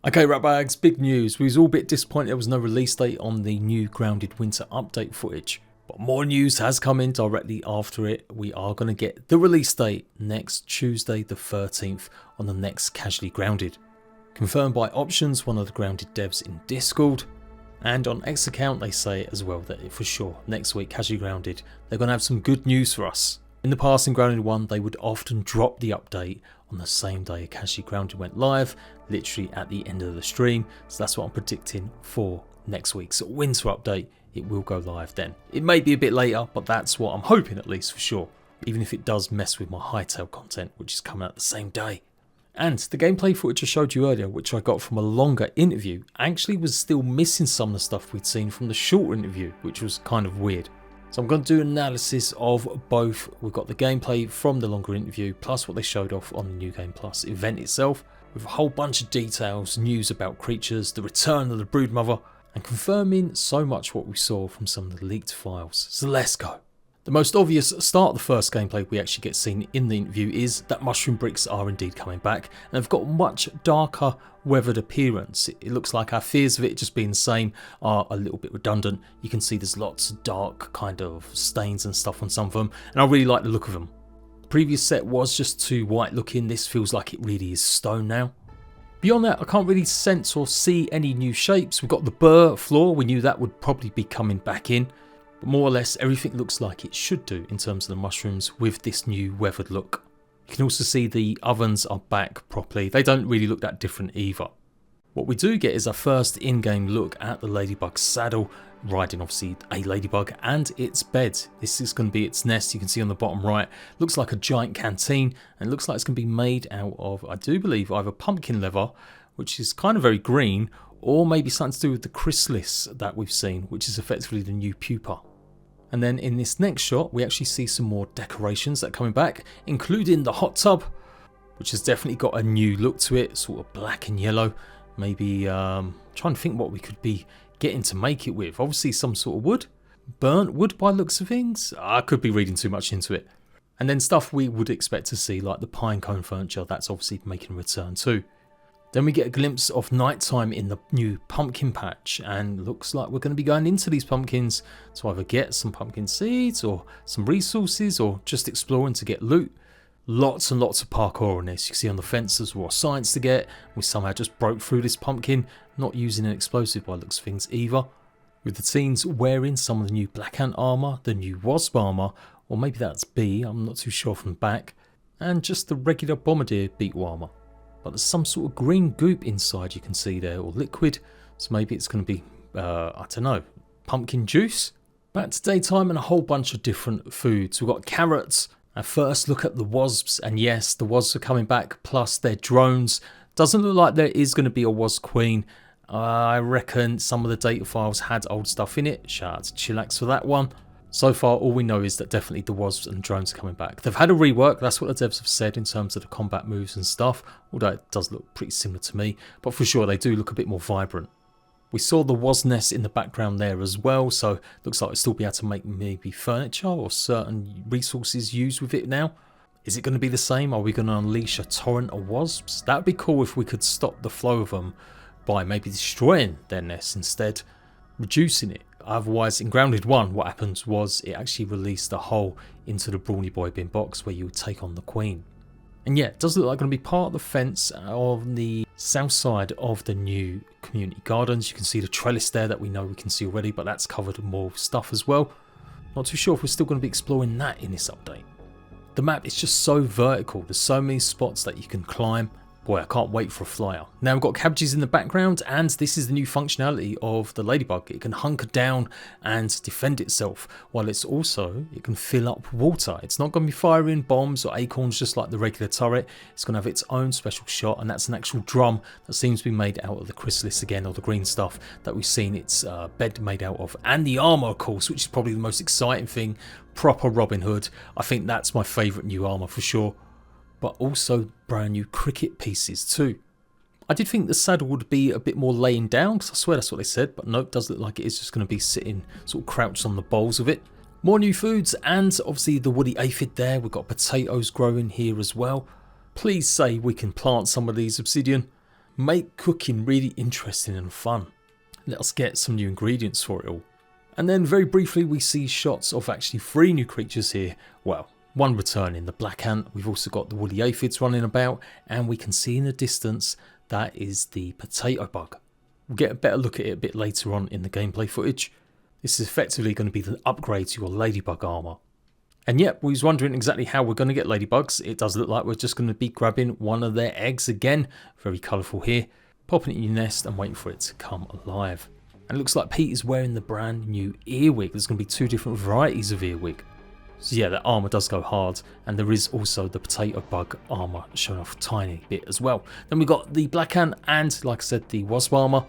Okay, Ratbags, big news. We was all a bit disappointed there was no release date on the new Grounded Winter update footage. But more news has come in directly after it. We are going to get the release date next Tuesday the 13th on the next Casually Grounded. Confirmed by Options, one of the Grounded devs in Discord. And on X account they say as well that for sure next week Casually Grounded they're going to have some good news for us. In the past in Grounded 1 they would often drop the update on the same day Casually Grounded went live, literally at the end of the stream, so that's what I'm predicting for next week's winter update. It will go live then. It may be a bit later, but that's what I'm hoping at least for sure, even if it does mess with my Hightail content which is coming out the same day. And the gameplay footage I showed you earlier, which I got from a longer interview, actually was still missing some of the stuff we'd seen from the shorter interview, which was kind of weird. So I'm going to do an analysis of both. We've got the gameplay from the longer interview, plus what they showed off on the New Game Plus event itself, with a whole bunch of details, news about creatures, the return of the Broodmother, and confirming so much what we saw from some of the leaked files. So let's go. The most obvious start of the first gameplay we actually get seen in the interview is that mushroom bricks are indeed coming back, and they've got a much darker weathered appearance. It looks like our fears of it just being the same are a little bit redundant. You can see there's lots of dark kind of stains and stuff on some of them, and I really like the look of them. The previous set was just too white looking. This feels like it really is stone now. Beyond that, I can't really sense or see any new shapes. We've got the burr floor, we knew that would probably be coming back in. But more or less everything looks like it should do in terms of the mushrooms with this new weathered look. You can also see the ovens are back properly. They don't really look that different either. What we do get is our first in-game look at the Ladybug saddle, riding obviously a Ladybug and its bed. This is going to be its nest. You can see on the bottom right, looks like a giant canteen, and it looks like it's going to be made out of, I do believe, either pumpkin leather, which is kind of very green, or maybe something to do with the chrysalis that we've seen, which is effectively the new pupa. And then in this next shot, we actually see some more decorations that are coming back, including the hot tub, which has definitely got a new look to it, sort of black and yellow. Maybe trying to think what we could be getting to make it with. Obviously some sort of wood, burnt wood by looks of things. I could be reading too much into it. And then stuff we would expect to see like the pine cone furniture, that's obviously making a return too. Then we get a glimpse of nighttime in the new pumpkin patch, and looks like we're going to be going into these pumpkins to either get some pumpkin seeds or some resources or just exploring to get loot. Lots and lots of parkour on this. You can see on the fences raw science to get. We somehow just broke through this pumpkin, not using an explosive by looks of things either. With the teens wearing some of the new black ant armour, the new wasp armour, or maybe that's B, I'm not too sure from the back, and just the regular bombardier beetle armour. But there's some sort of green goop inside you can see there, or liquid, so maybe it's going to be, I don't know, pumpkin juice? Back to daytime and a whole bunch of different foods. We've got carrots, our first look at the wasps, and yes, the wasps are coming back, plus their drones. Doesn't look like there is going to be a wasp queen. I reckon some of the data files had old stuff in it. Shout out to Chillax for that one. So far, all we know is that definitely the wasps and drones are coming back. They've had a rework, that's what the devs have said in terms of the combat moves and stuff, although it does look pretty similar to me, but for sure they do look a bit more vibrant. We saw the wasp nest in the background there as well, so looks like we'll still be able to make maybe furniture or certain resources used with it now. Is it going to be the same? Are we going to unleash a torrent of wasps? That would be cool if we could stop the flow of them by maybe destroying their nests instead, reducing it. Otherwise, in Grounded 1, what happened was it actually released a hole into the Brawny Boy bin box where you would take on the Queen. And yeah, it does look like going to be part of the fence on the south side of the new community gardens. You can see the trellis there that we know we can see already, but that's covered with more stuff as well. Not too sure if we're still going to be exploring that in this update. The map is just so vertical. There's so many spots that you can climb. Boy, I can't wait for a flyer. Now we've got cabbages in the background, and this is the new functionality of the Ladybug. It can hunker down and defend itself, while it can fill up water. It's not going to be firing bombs or acorns just like the regular turret. It's going to have its own special shot, and that's an actual drum that seems to be made out of the chrysalis again, or the green stuff that we've seen its bed made out of. And the armour, of course, which is probably the most exciting thing. Proper Robin Hood. I think that's my favourite new armour for sure. But also brand new cricket pieces too. I did think the saddle would be a bit more laying down, because I swear that's what they said, but no, it does look like it is just going to be sitting sort of crouched on the bowls of it. More new foods, and obviously the woody aphid there. We've got potatoes growing here as well. Please say we can plant some of these obsidian. make cooking really interesting and fun. Let us get some new ingredients for it all. And then very briefly we see shots of actually 3 new creatures here. Well, one returning, the black ant. We've also got the woolly aphids running about, and we can see in the distance that is the potato bug. We'll get a better look at it a bit later on in the gameplay footage. This is effectively going to be the upgrade to your ladybug armor. And yep, we was wondering exactly how we're going to get ladybugs. It does look like we're just going to be grabbing one of their eggs again. Very colourful here. Popping it in your nest and waiting for it to come alive. And it looks like Pete is wearing the brand new Earwig. There's going to be 2 different varieties of Earwig. So yeah, that armour does go hard. And there is also the potato bug armour showing off a tiny bit as well. Then we got the black ant and, like I said, the wasp armour.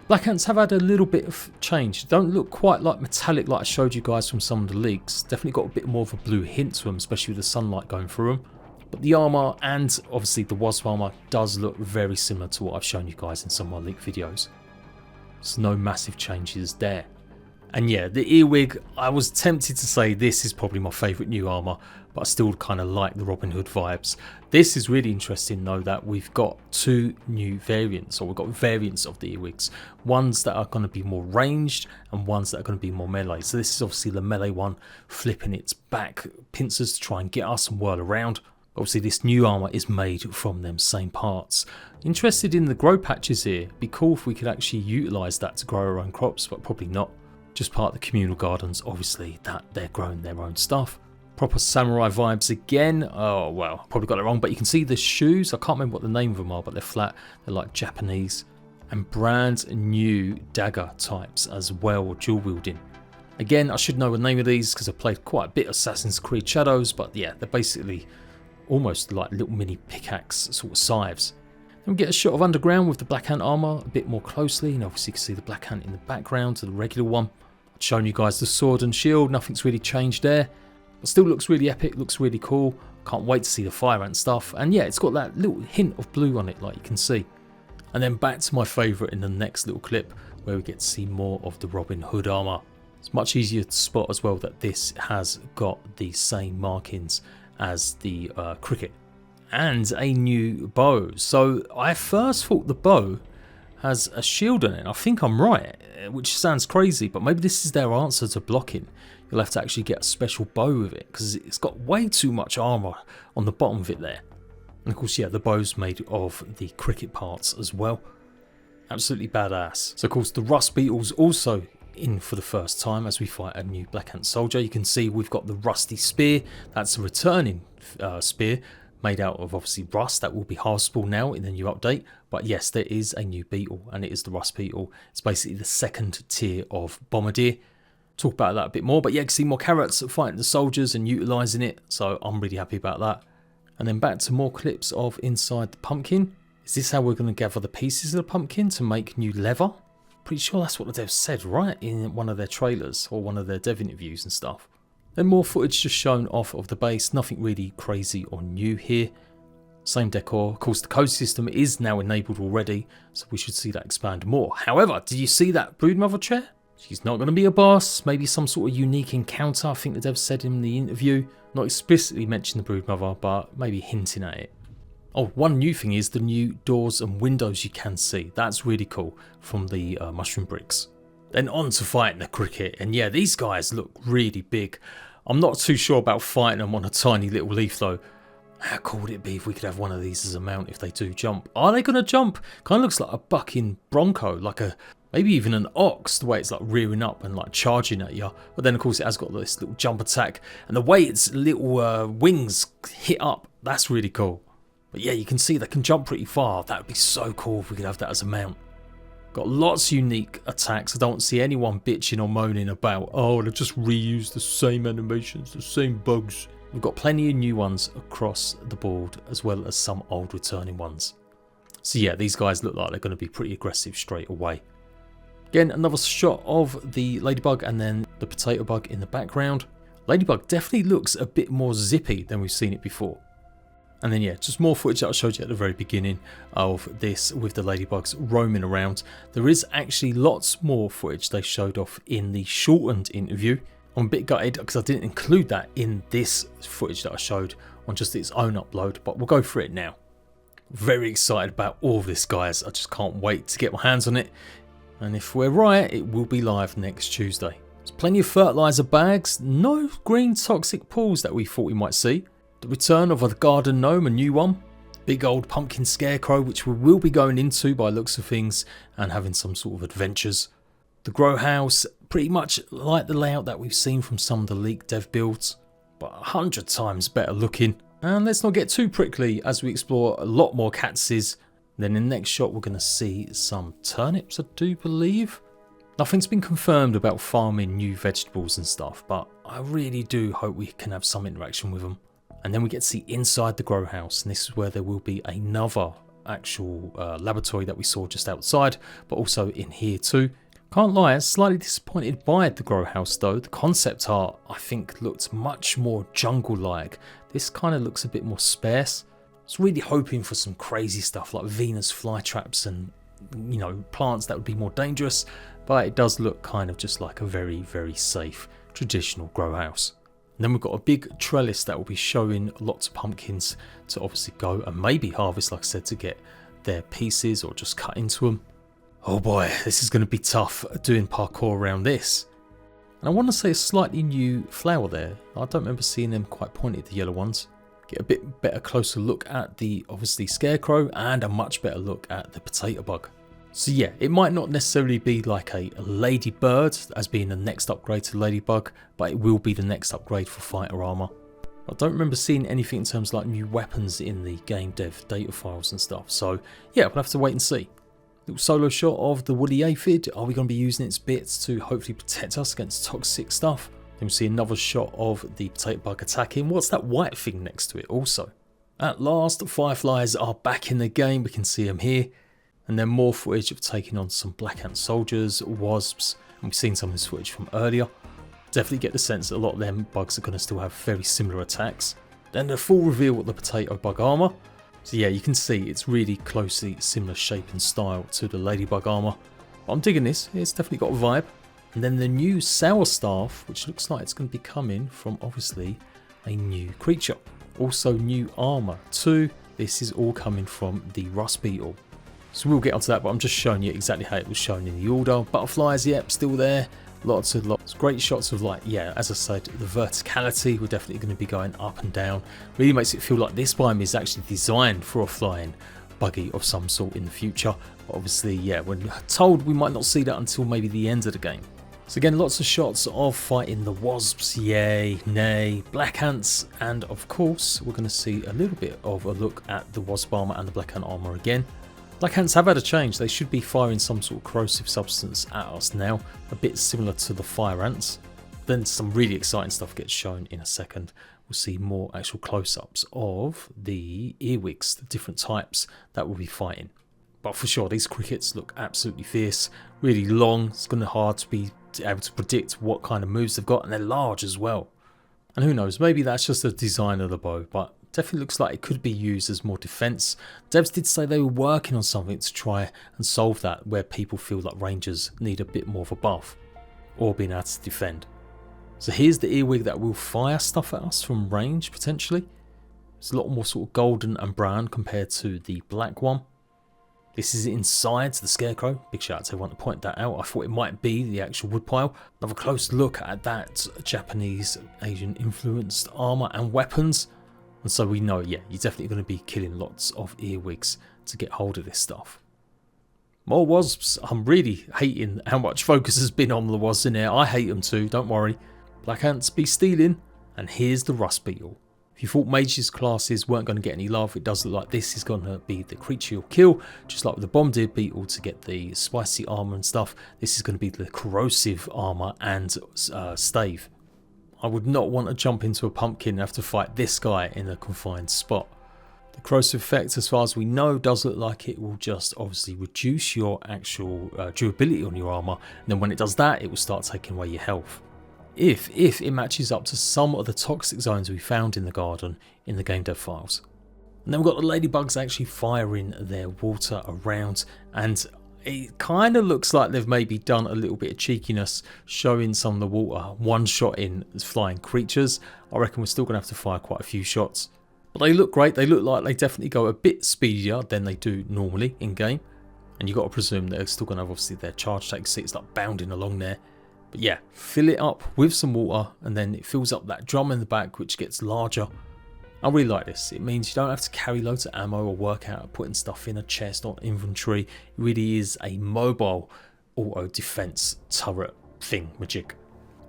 Black ants have had a little bit of change. Don't look quite like metallic like I showed you guys from some of the leaks. Definitely got a bit more of a blue hint to them, especially with the sunlight going through them. But the armour and obviously the wasp armour does look very similar to what I've shown you guys in some of my leak videos. So no massive changes there. And yeah, the Earwig, I was tempted to say this is probably my favourite new armour, but I still kind of like the Robin Hood vibes. This is really interesting though, that we've got 2 new variants, or we've got variants of the Earwigs. Ones that are going to be more ranged and ones that are going to be more melee. So this is obviously the melee one, flipping its back pincers to try and get us and whirl around. Obviously this new armour is made from them same parts. Interested in the grow patches here. Be cool if we could actually utilise that to grow our own crops, but probably not. Just part of the communal gardens, obviously, that they're growing their own stuff. Proper samurai vibes again. Oh, well, probably got it wrong, but you can see the shoes. I can't remember what the name of them are, but they're flat. They're like Japanese. And brand new dagger types as well, dual wielding. Again, I should know the name of these because I played quite a bit of Assassin's Creed Shadows, but yeah, they're basically almost like little mini pickaxe sort of scythes. Then we get a shot of underground with the black ant armour a bit more closely, and obviously you can see the black ant in the background to the regular one. I've shown you guys the sword and shield, nothing's really changed there. But still looks really epic, looks really cool. Can't wait to see the fire ant stuff. And yeah, it's got that little hint of blue on it, like you can see. And then back to my favourite in the next little clip, where we get to see more of the Robin Hood armour. It's much easier to spot as well that this has got the same markings as the cricket. And a new bow. So I first thought the bow has a shield on it. I think I'm right, which sounds crazy, but maybe this is their answer to blocking. You'll have to actually get a special bow with it because it's got way too much armour on the bottom of it there. And of course, yeah, the bow's made of the cricket parts as well. Absolutely badass. So of course the rust beetle's also in for the first time as we fight a new black ant soldier. You can see we've got the rusty spear. That's a returning spear made out of obviously rust. That will be harvestable now in the new update. But yes, there is a new beetle, and it is the rust beetle. It's basically the 2nd tier of bombardier. Talk about that a bit more, but yeah, you can see more carrots fighting the soldiers and utilising it, so I'm really happy about that. And then back to more clips of inside the pumpkin. Is this how we're going to gather the pieces of the pumpkin to make new leather? Pretty sure that's what the devs said, right, in one of their trailers or one of their dev interviews and stuff. Then more footage just shown off of the base, nothing really crazy or new here. Same decor. Of course, the code system is now enabled already, so we should see that expand more. However, did you see that Broodmother chair? She's not going to be a boss, maybe some sort of unique encounter, I think the devs said in the interview. Not explicitly mentioned the Broodmother, but maybe hinting at it. Oh, one new thing is the new doors and windows you can see. That's really cool from the mushroom bricks. Then on to fighting the cricket, and yeah, these guys look really big. I'm not too sure about fighting them on a tiny little leaf though. How cool would it be if we could have one of these as a mount if they do jump? Are they going to jump? Kind of looks like a bucking bronco, like a maybe even an ox, the way it's like rearing up and like charging at you. But then of course it has got this little jump attack, and the way its little wings hit up, that's really cool. But yeah, you can see they can jump pretty far. That would be so cool if we could have that as a mount. Got lots of unique attacks. I don't see anyone bitching or moaning about, oh, they just reuse the same animations, the same bugs. We've got plenty of new ones across the board, as well as some old returning ones. So yeah, these guys look like they're going to be pretty aggressive straight away. Again, another shot of the Ladybug and then the potato bug in the background. Ladybug definitely looks a bit more zippy than we've seen it before. And then yeah, just more footage that I showed you at the very beginning of this with the ladybugs roaming around. There is actually lots more footage they showed off in the shortened interview. I'm a bit gutted because I didn't include that in this footage that I showed on just its own upload, but we'll go through it now. Very excited about all of this, guys. I just can't wait to get my hands on it. And if we're right, it will be live next Tuesday. There's plenty of fertilizer bags, no green toxic pools that we thought we might see. The return of a garden gnome, a new one. Big old pumpkin scarecrow, which we will be going into by looks of things and having some sort of adventures. The grow house, pretty much like the layout that we've seen from some of the leaked dev builds, but 100 times better looking. And let's not get too prickly as we explore a lot more catses. Then in the next shot we're going to see some turnips, I do believe. Nothing's been confirmed about farming new vegetables and stuff, but I really do hope we can have some interaction with them. And then we get to see inside the grow house, and this is where there will be another actual laboratory that we saw just outside, but also in here too. Can't lie, I'm slightly disappointed by the grow house though. The concept art I think looked much more jungle-like. This kind of looks a bit more sparse. I was really hoping for some crazy stuff like Venus flytraps and, you know, plants that would be more dangerous, but it does look kind of just like a very, very safe traditional grow house. And then we've got a big trellis that will be showing lots of pumpkins to obviously go and maybe harvest, like I said, to get their pieces or just cut into them. Oh boy, this is going to be tough doing parkour around this. And I want to say a slightly new flower there. I don't remember seeing them quite pointed, the yellow ones. Get a bit better closer look at the obviously scarecrow and a much better look at the potato bug. So yeah, it might not necessarily be like a ladybird as being the next upgrade to ladybug, but it will be the next upgrade for fighter armor. I don't remember seeing anything in terms of like new weapons in the game dev data files and stuff. So yeah, we'll have to wait and see. Little solo shot of the woolly aphid. Are we going to be using its bits to hopefully protect us against toxic stuff? Then we see another shot of the potato bug attacking. What's that white thing next to it also? At last, fireflies are back in the game. We can see them here. And then more footage of taking on some black ant soldiers, wasps, and we've seen some of this footage from earlier. Definitely get the sense that a lot of them bugs are going to still have very similar attacks. Then the full reveal of the potato bug armor. So yeah, you can see it's really closely similar shape and style to the ladybug armor. But I'm digging this, it's definitely got a vibe. And then the new sour staff, which looks like it's going to be coming from obviously a new creature. Also new armor too. This is all coming from the rust beetle. So we'll get onto that, but I'm just showing you exactly how it was shown in the order. Butterflies, yep, still there. Lots. Great shots of like, yeah, as I said, the verticality. We're definitely going to be going up and down. Really makes it feel like this biome is actually designed for a flying buggy of some sort in the future. But obviously, yeah, we're told we might not see that until maybe the end of the game. So again, lots of shots of fighting the wasps, yay, nay, black ants, and of course, we're going to see a little bit of a look at the wasp armor and the black ant armor again. Black ants have had a change. They should be firing some sort of corrosive substance at us now, a bit similar to the fire ants. Then some really exciting stuff gets shown in a second. We'll see more actual close-ups of the earwigs, the different types that we'll be fighting. But for sure, these crickets look absolutely fierce, really long. It's going to be hard to be able to predict what kind of moves they've got, and they're large as well. And who knows, maybe that's just the design of the bow, but definitely looks like it could be used as more defense. Devs did say they were working on something to try and solve that, where people feel like rangers need a bit more of a buff or being able to defend. So here's the earwig that will fire stuff at us from range potentially. It's a lot more sort of golden and brown compared to the black one. This is inside the scarecrow. Big shout out to everyone to point that out. I thought it might be the actual woodpile. Another close look at that Japanese Asian influenced armor and weapons. And so we know, yeah, you're definitely going to be killing lots of earwigs to get hold of this stuff. More wasps. I'm really hating how much focus has been on the wasps in here. I hate them too, don't worry. Black ants be stealing. And here's the rust beetle. If you thought mages classes weren't going to get any love, it does look like this is going to be the creature you'll kill. Just like with the bombardier beetle to get the spicy armor and stuff. This is going to be the corrosive armor and stave. I would not want to jump into a pumpkin and have to fight this guy in a confined spot. The corrosive effect, as far as we know, does look like it will just obviously reduce your actual durability on your armor. And then when it does that, it will start taking away your health. If it matches up to some of the toxic zones we found in the garden in the game dev files. And then we've got the ladybugs actually firing their water around, and it kind of looks like they've maybe done a little bit of cheekiness showing some of the water one shot in as flying creatures. I reckon we're still going to have to fire quite a few shots. But they look great. They look like they definitely go a bit speedier than they do normally in game. And you've got to presume they're still going to have obviously their charge tank seats like bounding along there. But yeah, fill it up with some water and then it fills up that drum in the back, which gets larger. I really like this. It means you don't have to carry loads of ammo or work out putting stuff in a chest or inventory. It really is a mobile auto defense turret thing magic.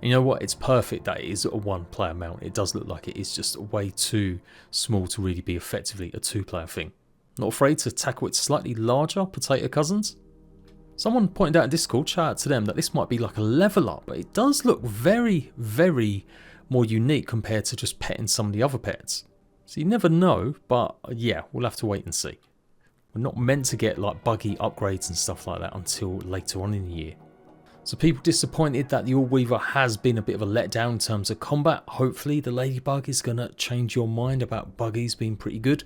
You know what? It's perfect that it is a one player mount. It does look like it is just way too small to really be effectively a two player thing. Not afraid to tackle its slightly larger potato cousins. Someone pointed out in Discord, shout out to them, that this might be like a level up, but it does look very, very more unique compared to just petting some of the other pets. So you never know, but yeah, we'll have to wait and see. We're not meant to get like buggy upgrades and stuff like that until later on in the year. So people disappointed that the Allweaver has been a bit of a letdown in terms of combat. Hopefully the Ladybug is going to change your mind about buggies being pretty good.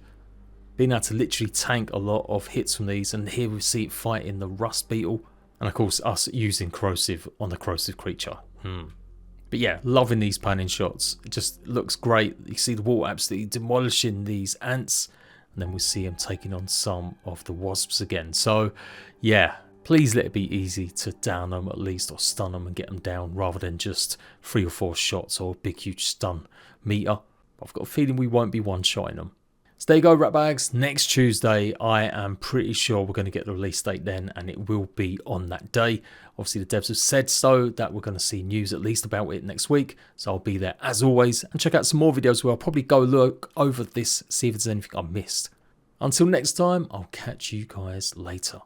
Being able to literally tank a lot of hits from these, and here we see it fighting the Rust Beetle. And of course us using Corrosive on the Corrosive creature. But yeah, loving these panning shots. It just looks great. You see the water absolutely demolishing these ants. And then we see him taking on some of the Wasps again. So yeah, please let it be easy to down them at least, or stun them and get them down, rather than just 3 or 4 shots or a big huge stun meter. I've got a feeling we won't be one-shotting them. So there you go, rat bags. Next Tuesday, I am pretty sure we're going to get the release date then, and it will be on that day. Obviously, the devs have said so, that we're going to see news at least about it next week. So I'll be there as always, and check out some more videos where I'll probably go look over this, see if there's anything I missed. Until next time, I'll catch you guys later.